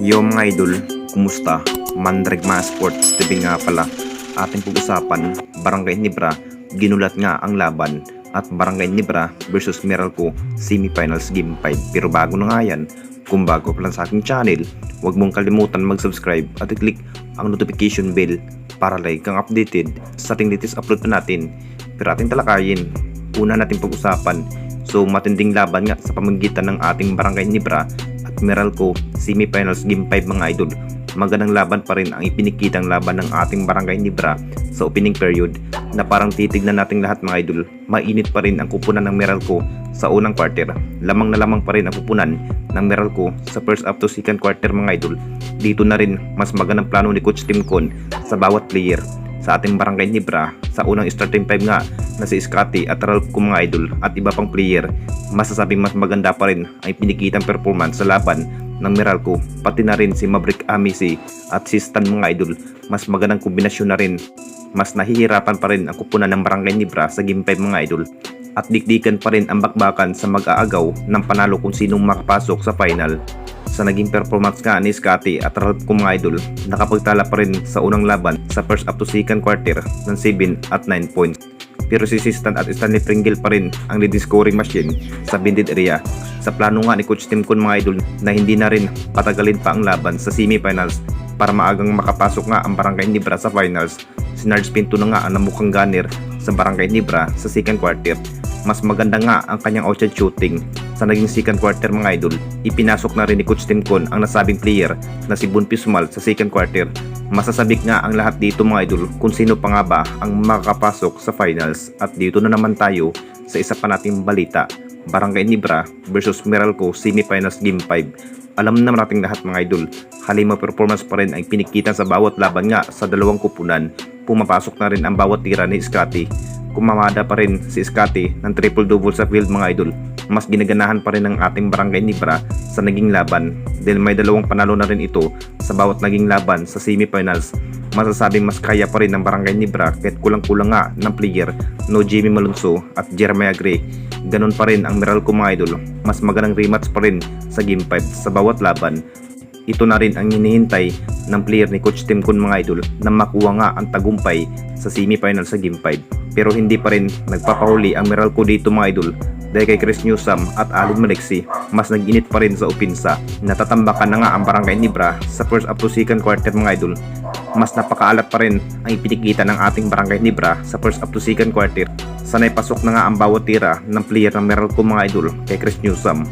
Yo mga idol, kumusta? Mandrigma Sports TV nga pala. Ating pag-usapan, Barangay Nibra, ginulat nga ang laban at Barangay Nibra versus Meralco Semifinals Game 5. Pero bago na nga yan, kung bago pa lang sa aking channel, huwag mong kalimutan mag-subscribe at i-click ang notification bell para like kang updated sa ating latest upload na natin. Pero ating talakayin, una nating pag-usapan. So matinding laban nga sa pamamagitan ng ating Barangay Nibra at Meralco Semifinals Game 5 mga idol. Magandang laban pa rin ang ipinikitang laban ng ating Barangay Nibra sa opening period na parang titignan nating lahat mga idol. Mainit pa rin ang kupunan ng Meralco sa unang quarter. Lamang na lamang pa rin ang kupunan ng Meralco sa first up to second quarter mga idol. Dito na rin mas magandang plano ni Coach Tim Con sa bawat player. Sa ating Barangay Nibra, sa unang starting 5 nga na si Scotty at Ralph ko mga idol at iba pang player, masasabing mas maganda pa rin ang pinikitang performance sa laban ng Meralco, pati na rin si Maverick Amisi at si Stan mga idol. Mas magandang kombinasyon na rin. Mas nahihirapan pa rin ang kupunan ng Barangay Nibra sa Game 5 mga idol. At dikdikan pa rin ang bakbakan sa mag-aagaw ng panalo kung sinong makapasok sa final. Sa naging performance nga ni Scotty at Ralph ko mga idol, nakapagtala pa rin sa unang laban sa first up to second quarter ng 7 at 9 points. Pero si Stan at Stanley Pringle pa rin ang leading scoring machine sa binded area. Sa plano nga ni Coach Tim Con mga idol na hindi na rin patagalin pa ang laban sa semifinals para maagang makapasok nga ang Barangay Nibra sa finals. Si Nards Pinto na nga ang namukhang gunner sa Barangay Nibra sa second quarter. Mas maganda nga ang kanyang outside shooting. Sa naging second quarter mga idol, ipinasok na rin ni Coach Tim Con ang nasabing player na si Bon Pismal sa second quarter. Masasabik nga ang lahat dito mga idol kung sino pa nga ba ang makakapasok sa finals. At dito na naman tayo sa isa pa nating balita, Barangay Nibra versus Meralco Semifinals Game 5. Alam naman nating lahat mga idol, halima performance pa rin ang pinikita sa bawat laban nga sa dalawang kupunan. Pumapasok na rin ang bawat tira ni Scotty. Kumamada pa rin si Scotty ng triple-double sa field mga idol. Mas ginaganahan pa rin ng ating Barangay Nibra sa naging laban dahil may dalawang panalo na rin ito sa bawat naging laban sa semifinals. Masasabing mas kaya pa rin ng Barangay Nibra kahit kulang-kulang nga ng player no Jimmy Malonzo at Jeremiah Gray. Ganon pa rin ang Meralco mga idol. Mas magandang rematch pa rin sa Game 5 sa bawat laban. Ito na rin ang hinihintay ng player ni Coach Tim Con mga idol na makuha nga ang tagumpay sa semifinal sa Game 5. Pero hindi pa rin nagpapahuli ang Meralco dito mga idol dahil kay Chris Newsome at Alin Malexi mas nag-init pa rin sa opinsa. Natatambakan na nga ang Barangay Nibra sa first up to second quarter mga idol. Mas napakaalat pa rin ang ipinikita ng ating Barangay Nibra sa first up to second quarter. Sanay pasok na nga ang bawat tira ng player ng Meralco mga idol kay Chris Newsome.